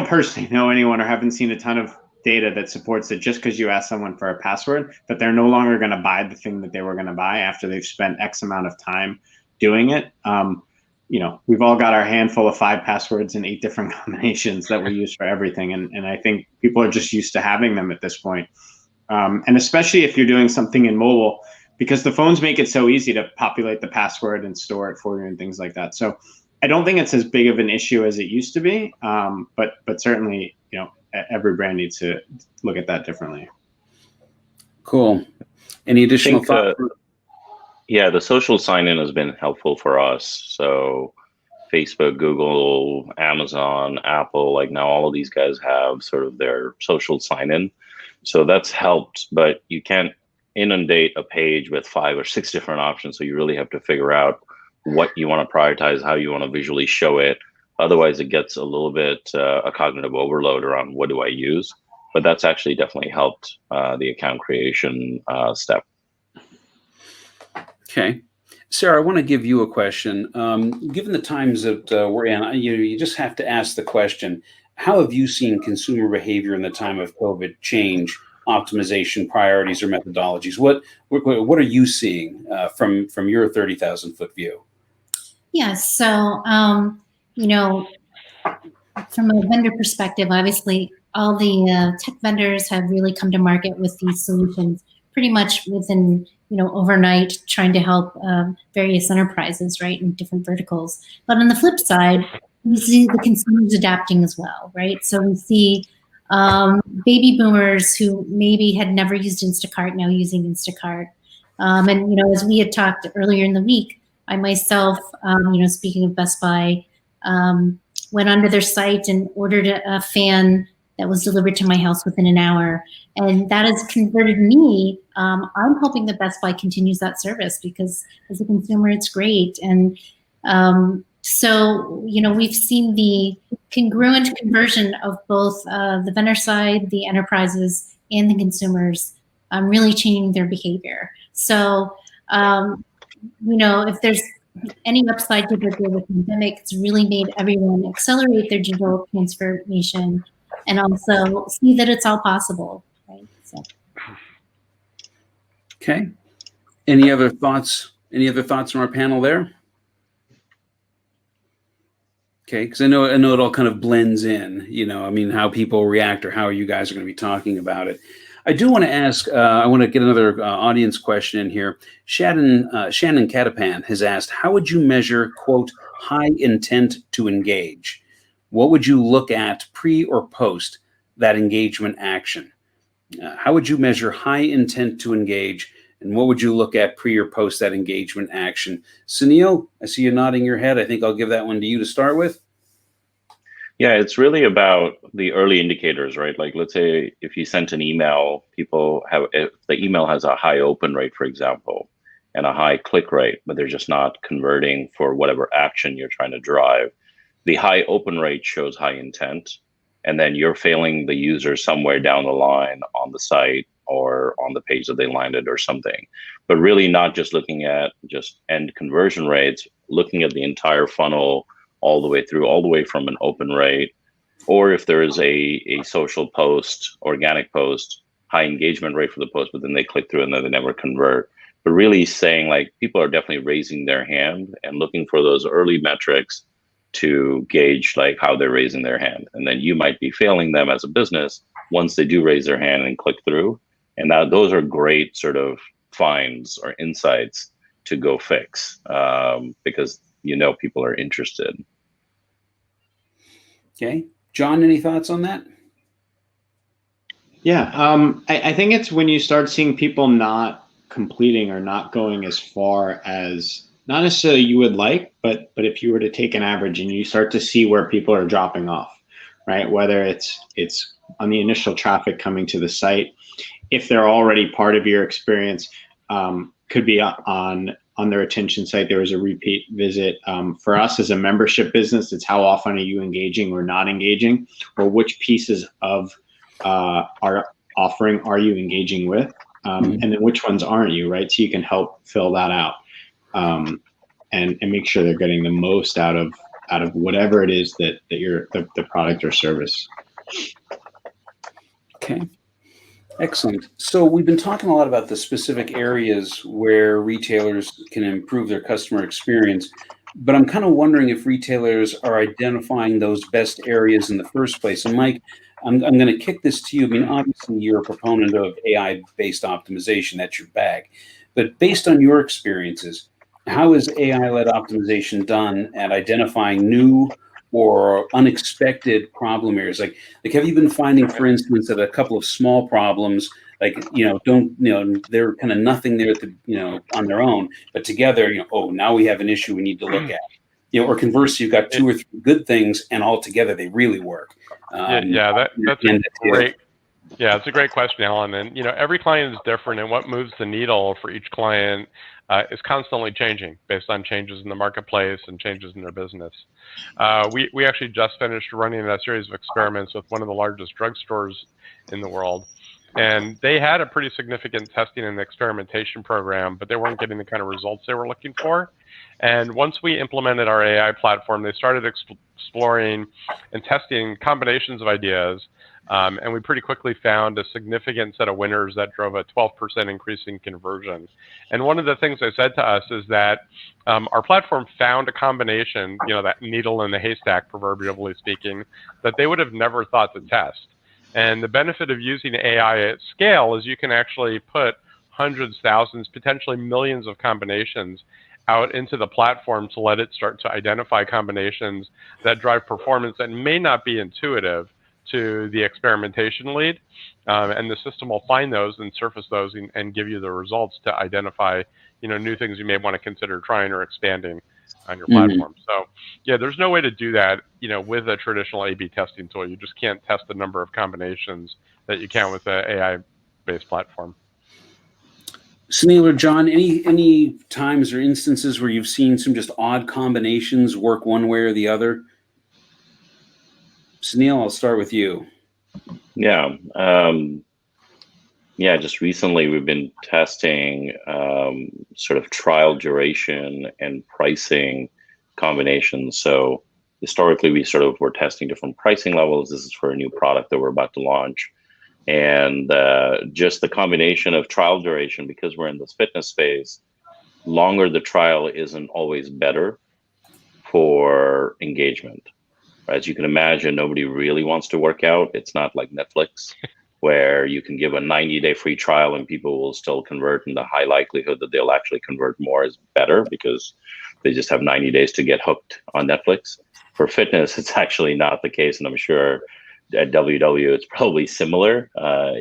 personally know anyone or haven't seen a ton of data that supports that just because you ask someone for a password, that they're no longer going to buy the thing that they were going to buy after they've spent X amount of time doing it. We've all got our handful of 5 passwords and 8 different combinations that we use for everything. And I think people are just used to having them at this point. And especially if you're doing something in mobile, because the phones make it so easy to populate the password and store it for you and things like that. So I don't think it's as big of an issue as it used to be. But certainly, every brand needs to look at that differently. Cool. Any additional thoughts? Yeah, the social sign-in has been helpful for us. So Facebook, Google, Amazon, Apple, like now all of these guys have sort of their social sign-in. So that's helped, but you can't inundate a page with 5 or 6 different options. So you really have to figure out what you want to prioritize, how you want to visually show it. Otherwise, it gets a little bit a cognitive overload around what do I use. But that's actually definitely helped the account creation step. Okay. Sarah, I want to give you a question. Given the times that we're in, you just have to ask the question, how have you seen consumer behavior in the time of COVID change optimization priorities or methodologies? What are you seeing from your 30,000-foot view? Yeah, so, from a vendor perspective, obviously, all the tech vendors have really come to market with these solutions pretty much within, overnight, trying to help various enterprises, right, in different verticals. But on the flip side, we see the consumers adapting as well, right? So we see baby boomers who maybe had never used Instacart now using Instacart. And, as we had talked earlier in the week, I myself, speaking of Best Buy, went onto their site and ordered a fan that was delivered to my house within an hour. And that has converted me. I'm hoping that Best Buy continues that service because as a consumer, it's great. And so, we've seen the congruent conversion of both the vendor side, the enterprises, and the consumers really changing their behavior. So, if there's any upside to the pandemic, it's really made everyone accelerate their digital transformation and also see that it's all possible. Right? So. Okay. Any other thoughts? Any other thoughts from our panel there? Okay, because I know it all kind of blends in. How people react or how you guys are going to be talking about it. I do want to ask, I want to get another audience question in here. Shannon Catapan has asked, how would you measure, quote, high intent to engage? What would you look at pre or post that engagement action? How would you measure high intent to engage? And what would you look at pre or post that engagement action? Sunil, I see you nodding your head. I think I'll give that one to you to start with. Yeah, it's really about the early indicators, right? Like, let's say if you sent an email, if the email has a high open rate, for example, and a high click rate, but they're just not converting for whatever action you're trying to drive. The high open rate shows high intent, and then you're failing the user somewhere down the line on the site or on the page that they landed or something. But really not just looking at just end conversion rates, looking at the entire funnel all the way from an open rate, or if there is a social post, organic post, high engagement rate for the post, but then they click through and then they never convert. But really saying like people are definitely raising their hand and looking for those early metrics to gauge like how they're raising their hand. And then you might be failing them as a business once they do raise their hand and click through. And those are great sort of finds or insights to go fix because people are interested. Okay. John, any thoughts on that? Yeah, I think it's when you start seeing people not completing or not going as far as not necessarily you would like, but if you were to take an average and you start to see where people are dropping off, right? Whether it's on the initial traffic coming to the site, if they're already part of your experience, could be on their attention site, there was a repeat visit. For us as a membership business, it's how often are you engaging or not engaging, or which pieces of our offering are you engaging with, and then which ones aren't you, right? So you can help fill that out and make sure they're getting the most out of whatever it is that you're the product or service. Okay. Excellent. So we've been talking a lot about the specific areas where retailers can improve their customer experience, but I'm kind of wondering if retailers are identifying those best areas in the first place. And Mike, I'm going to kick this to you. I mean, obviously you're a proponent of AI-based optimization. That's your bag. But based on your experiences, how is AI-led optimization done at identifying new or unexpected problem areas? Like have you been finding, for instance, that a couple of small problems, they're kind of nothing there on their own, but together, now we have an issue we need to look at, or conversely, you've got two or three good things and all together they really work. That's a great Yeah, it's a great question, Alan. And every client is different, and what moves the needle for each client is constantly changing based on changes in the marketplace and changes in their business. We actually just finished running a series of experiments with one of the largest drugstores in the world. And they had a pretty significant testing and experimentation program, but they weren't getting the kind of results they were looking for. And once we implemented our AI platform, they started exploring and testing combinations of ideas. And we pretty quickly found a significant set of winners that drove a 12% increase in conversion. And one of the things they said to us is that our platform found a combination, that needle in the haystack, proverbially speaking, that they would have never thought to test. And the benefit of using AI at scale is you can actually put hundreds, thousands, potentially millions of combinations out into the platform to let it start to identify combinations that drive performance that may not be intuitive to the experimentation lead. And the system will find those and surface those and give you the results to identify new things you may want to consider trying or expanding on your platform. So yeah, there's no way to do that with a traditional A/B testing tool. You just can't test the number of combinations that you can with an AI-based platform. Sunil or John, any times or instances where you've seen some just odd combinations work one way or the other? Sunil, I'll start with you. Yeah. Just recently we've been testing sort of trial duration and pricing combinations. So historically, we sort of were testing different pricing levels. This is for a new product that we're about to launch. And just the combination of trial duration, because we're in this fitness space, longer the trial isn't always better for engagement. As you can imagine, nobody really wants to work out. It's not like Netflix, where you can give a 90-day free trial and people will still convert, and the high likelihood that they'll actually convert more is better because they just have 90 days to get hooked on Netflix. For fitness, it's actually not the case, and I'm sure at WW it's probably similar.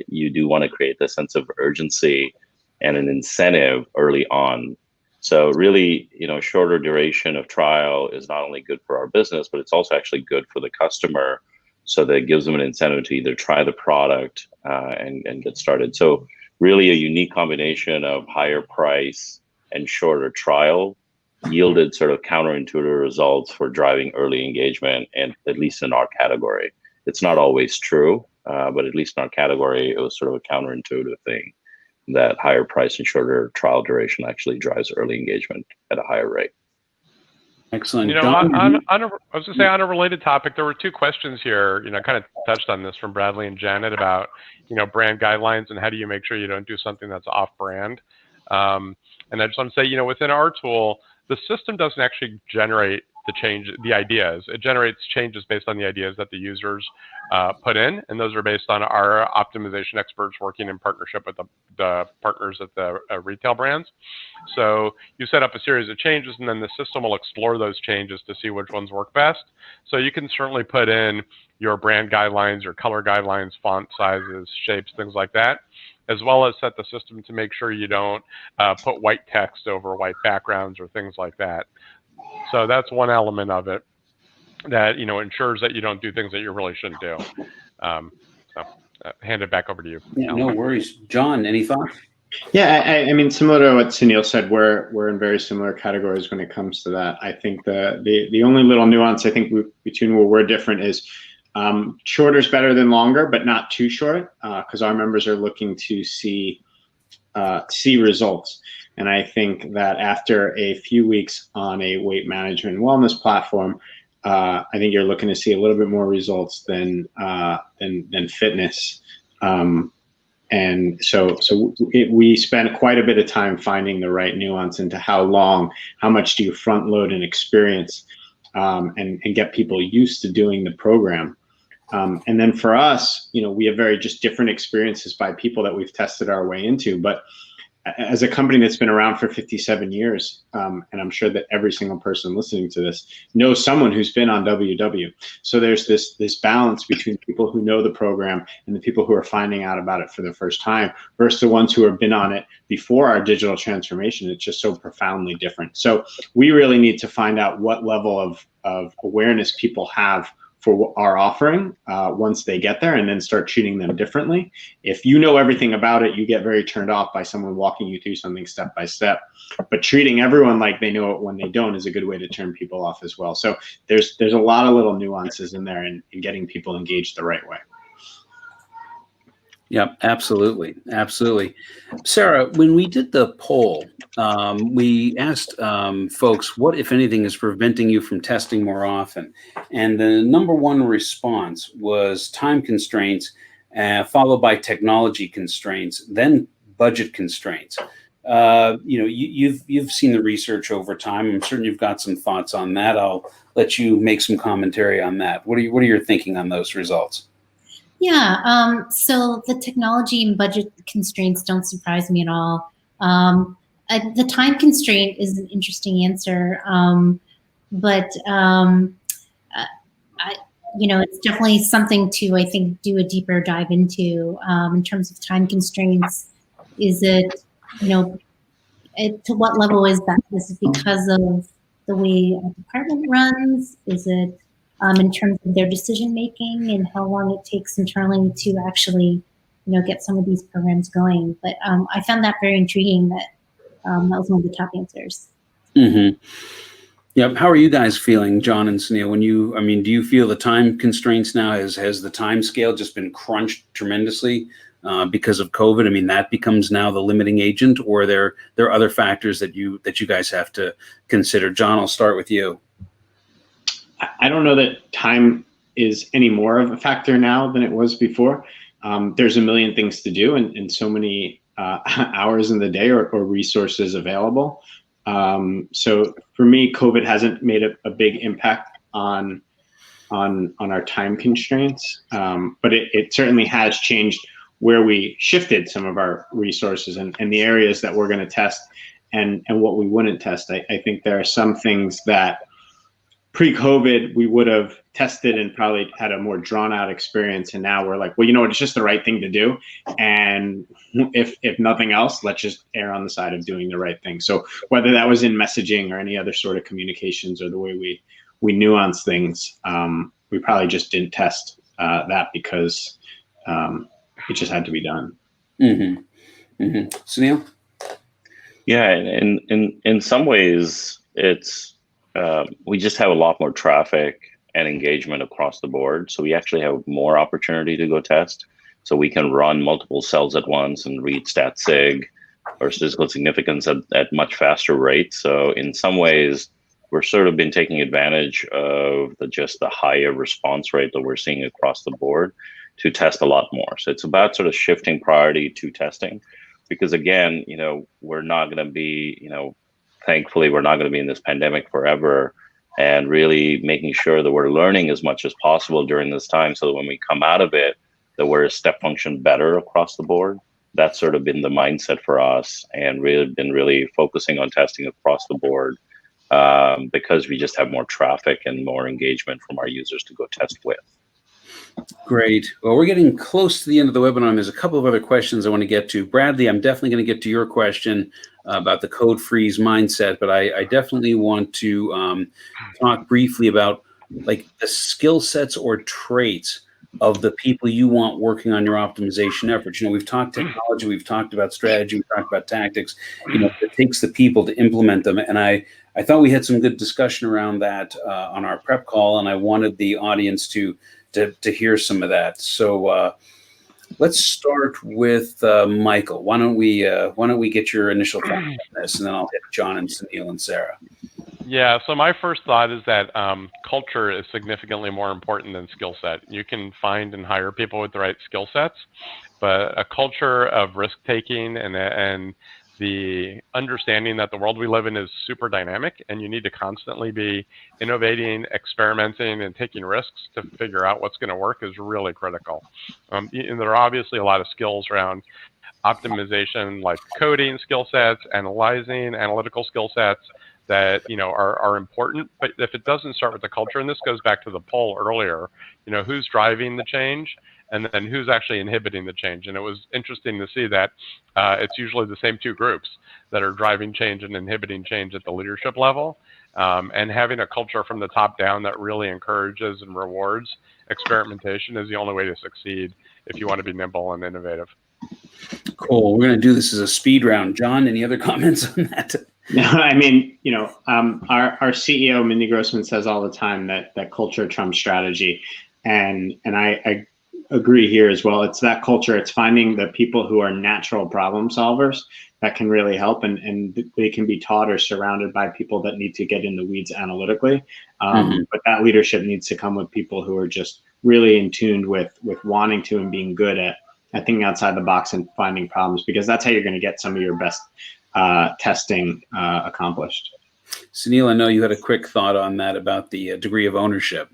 You do want to create the sense of urgency and an incentive early on. So really, shorter duration of trial is not only good for our business, but it's also actually good for the customer, so that it gives them an incentive to either try the product and get started. So really a unique combination of higher price and shorter trial yielded sort of counterintuitive results for driving early engagement, and at least in our category. It's not always true, but at least in our category, it was sort of a counterintuitive thing, that higher price and shorter trial duration actually drives early engagement at a higher rate. Excellent. I was going to say, on a related topic, there were two questions here, kind of touched on this from Bradley and Janet about, brand guidelines and how do you make sure you don't do something that's off brand. And I just want to say, within our tool, the system doesn't actually generate the ideas. It generates changes based on the ideas that the users put in, and those are based on our optimization experts working in partnership with the partners at the retail brands. So you set up a series of changes, and then the system will explore those changes to see which ones work best. So you can certainly put in your brand guidelines, your color guidelines, font sizes, shapes, things like that, as well as set the system to make sure you don't put white text over white backgrounds or things like that. So that's one element of it that ensures that you don't do things that you really shouldn't do. Hand it back over to you. Yeah, no worries. John, any thoughts? Yeah, I mean, similar to what Sunil said, we're in very similar categories when it comes to that. I think the only little nuance I think between where we're different is shorter is better than longer, but not too short, because our members are looking to see results. And I think that after a few weeks on a weight management and wellness platform, I think you're looking to see a little bit more results than fitness. And so we spend quite a bit of time finding the right nuance into how much do you front load an experience, and get people used to doing the program. And then for us, we have very just different experiences by people that we've tested our way into. But as a company that's been around for 57 years, and I'm sure that every single person listening to this knows someone who's been on WW. So there's this balance between people who know the program and the people who are finding out about it for the first time versus the ones who have been on it before our digital transformation. It's just so profoundly different. So we really need to find out what level of awareness people have for our offering once they get there, and then start treating them differently. If you know everything about it, you get very turned off by someone walking you through something step by step. But treating everyone like they know it when they don't is a good way to turn people off as well. So there's a lot of little nuances in there in getting people engaged the right way. Yep, absolutely. Absolutely. Sarah, when we did the poll, we asked folks what, if anything, is preventing you from testing more often. And the number one response was time constraints, followed by technology constraints, then budget constraints. You've seen the research over time. I'm certain you've got some thoughts on that. I'll let you make some commentary on that. What are your thinking on those results? Yeah, so the technology and budget constraints don't surprise me at all. The time constraint is an interesting answer, but it's definitely something to, I think, do a deeper dive into in terms of time constraints. Is it, to what level is that? Is it because of the way a department runs? Is it in terms of their decision making and how long it takes internally to actually, get some of these programs going? But I found that very intriguing. That was one of the top answers. Mm-hmm. Yep. How are you guys feeling, John and Sunil? Do you feel the time constraints now? Has the time scale just been crunched tremendously because of COVID? I mean, that becomes now the limiting agent, or there are other factors that you guys have to consider. John, I'll start with you. I don't know that time is any more of a factor now than it was before. There's a million things to do and so many hours in the day or resources available. So for me, COVID hasn't made a big impact on our time constraints, but it certainly has changed where we shifted some of our resources and the areas that we're going to test and what we wouldn't test. I think there are some things that pre-COVID we would have tested and probably had a more drawn out experience, and now we're like, well, it's just the right thing to do, and if nothing else, let's just err on the side of doing the right thing. So whether that was in messaging or any other sort of communications or the way we nuance things, we probably just didn't test that because it just had to be done. Mm-hmm. Mm-hmm. Sunil? Yeah, in some ways it's we just have a lot more traffic and engagement across the board. So we actually have more opportunity to go test. So we can run multiple cells at once and read stat sig or statistical significance at much faster rates. So in some ways, we're sort of been taking advantage of the higher response rate that we're seeing across the board to test a lot more. So it's about sort of shifting priority to testing, because again, we're not going to be, thankfully, we're not going to be in this pandemic forever, and really making sure that we're learning as much as possible during this time so that when we come out of it, that we're a step function better across the board. That's sort of been the mindset for us, and really focusing on testing across the board because we just have more traffic and more engagement from our users to go test with. Great. Well, we're getting close to the end of the webinar. There's a couple of other questions I want to get to. Bradley, I'm definitely going to get to your question about the code freeze mindset, but I definitely want to talk briefly about like the skill sets or traits of the people you want working on your optimization efforts. We've talked technology, we've talked about strategy, we've talked about tactics. It takes the people to implement them. And I thought we had some good discussion around that on our prep call, and I wanted the audience to hear some of that. So let's start with Michael. Why don't we get your initial thoughts on this, and then I'll hit John and Sunil and Sarah. Yeah, so my first thought is that culture is significantly more important than skill set. You can find and hire people with the right skill sets, but a culture of risk-taking and the understanding that the world we live in is super dynamic, and you need to constantly be innovating, experimenting, and taking risks to figure out what's going to work is really critical. And there are obviously a lot of skills around optimization, like coding skill sets, analyzing, analytical skill sets that are important. But if it doesn't start with the culture, and this goes back to the poll earlier, who's driving the change, and then who's actually inhibiting the change. And it was interesting to see that it's usually the same two groups that are driving change and inhibiting change at the leadership level. And having a culture from the top down that really encourages and rewards experimentation is the only way to succeed if you want to be nimble and innovative. Cool. We're going to do this as a speed round. John, any other comments on that? No, I mean, our CEO, Mindy Grossman, says all the time that culture trumps strategy. And I agree here as well. It's that culture. It's finding the people who are natural problem solvers that can really help, and they can be taught or surrounded by people that need to get in the weeds analytically. But that leadership needs to come with people who are just really in tune with wanting to and being good at thinking outside the box and finding problems, because that's how you're going to get some of your best testing accomplished. Sunil, I know you had a quick thought on that about the degree of ownership.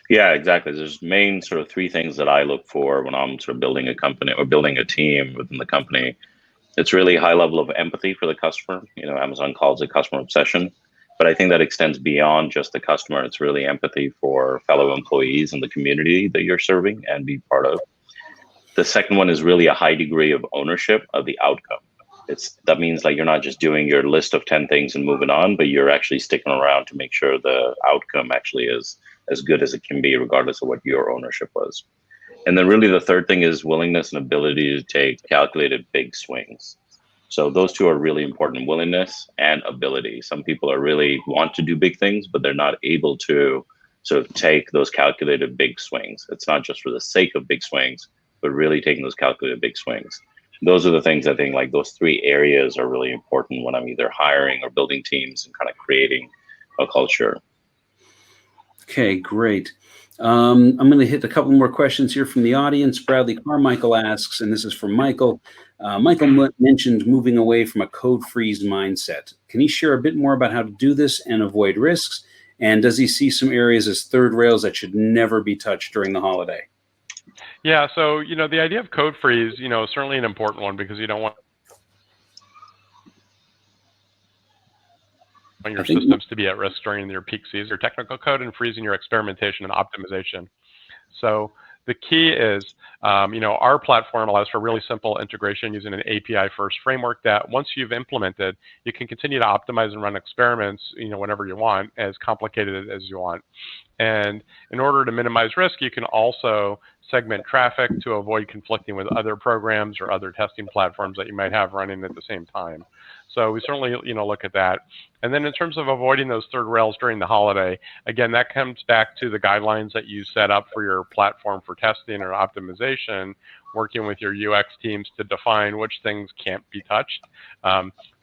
Yeah, exactly. There's main sort of three things that I look for when I'm sort of building a company or building a team within the company. It's really a high level of empathy for the customer. Amazon calls it customer obsession, but I think that extends beyond just the customer. It's really empathy for fellow employees and the community that you're serving and be part of. The second one is really a high degree of ownership of the outcome. That means like you're not just doing your list of 10 things and moving on, but you're actually sticking around to make sure the outcome actually is as good as it can be, regardless of what your ownership was. And then really the third thing is willingness and ability to take calculated big swings. So those two are really important, willingness and ability. Some people are really want to do big things, but they're not able to sort of take those calculated big swings. It's not just for the sake of big swings, but really taking those calculated big swings. Those are the things I think like those three areas are really important when I'm either hiring or building teams and kind of creating a culture. Okay, great. I'm going to hit a couple more questions here from the audience. Bradley Carmichael asks, and this is from Michael. Michael mentioned moving away from a code freeze mindset. Can he share a bit more about how to do this and avoid risks? And does he see some areas as third rails that should never be touched during the holiday? Yeah, so, the idea of code freeze, is certainly an important one, because you don't want your systems to be at risk during your peak season, your technical code, and freezing your experimentation and optimization. So the key is, our platform allows for really simple integration using an API-first framework that once you've implemented, you can continue to optimize and run experiments, whenever you want, as complicated as you want. And in order to minimize risk, you can also segment traffic to avoid conflicting with other programs or other testing platforms that you might have running at the same time. So we certainly, look at that. And then in terms of avoiding those third rails during the holiday, again, that comes back to the guidelines that you set up for your platform for testing or optimization, working with your UX teams to define which things can't be touched.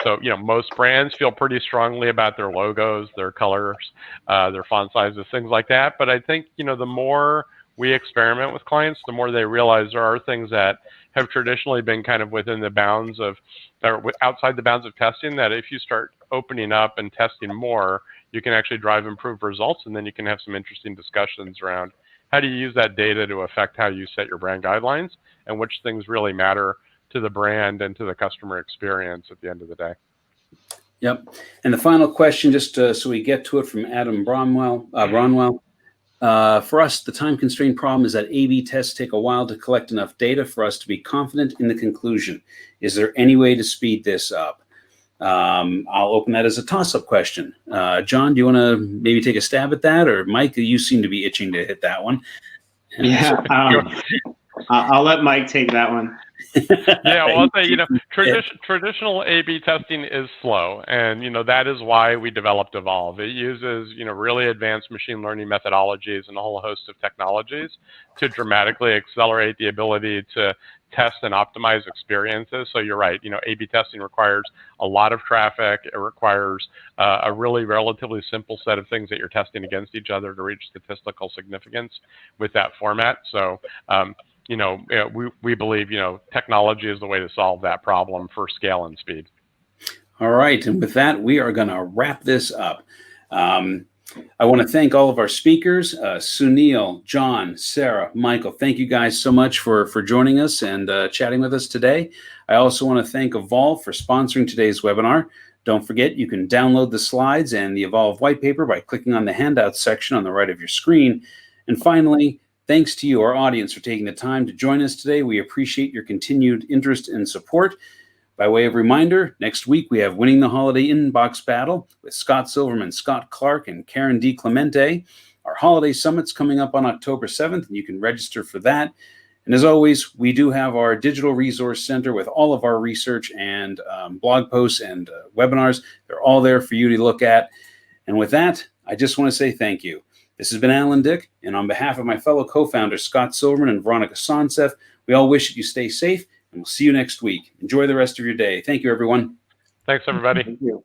So, most brands feel pretty strongly about their logos, their colors, their font sizes, things like that. But I think, the more we experiment with clients, the more they realize there are things that have traditionally been kind of within the bounds of, or outside the bounds of testing, that if you start opening up and testing more, you can actually drive improved results. And then you can have some interesting discussions around how do you use that data to affect how you set your brand guidelines and which things really matter to the brand and to the customer experience at the end of the day. Yep. And the final question, just so we get to it, from Adam Bronwell. For us, the time-constrained problem is that A/B tests take a while to collect enough data for us to be confident in the conclusion. Is there any way to speed this up? I'll open that as a toss-up question. John, do you want to maybe take a stab at that? Or Mike, you seem to be itching to hit that one. Yeah, I'll let Mike take that one. Yeah, well, I'll say, traditional A/B testing is slow, and that is why we developed Evolv. It uses really advanced machine learning methodologies and a whole host of technologies to dramatically accelerate the ability to test and optimize experiences. So you're right, A/B testing requires a lot of traffic. It requires a really relatively simple set of things that you're testing against each other to reach statistical significance with that format. So we believe, technology is the way to solve that problem for scale and speed. All right. And with that, we are going to wrap this up. I want to thank all of our speakers, Sunil, John, Sarah, Michael. Thank you guys so much for joining us and chatting with us today. I also want to thank Evolv for sponsoring today's webinar. Don't forget, you can download the slides and the Evolv white paper by clicking on the handouts section on the right of your screen. And finally, thanks to you, our audience, for taking the time to join us today. We appreciate your continued interest and support. By way of reminder, next week we have Winning the Holiday Inbox Battle with Scott Silverman, Scott Clark, and Karen D. Clemente. Our holiday summit's coming up on October 7th, and you can register for that. And as always, we do have our digital resource center with all of our research and blog posts and webinars. They're all there for you to look at. And with that, I just want to say thank you. This has been Alan Dick, and on behalf of my fellow co-founders, Scott Silverman and Veronica Sonseth, we all wish that you stay safe, and we'll see you next week. Enjoy the rest of your day. Thank you, everyone. Thanks, everybody. Thank you.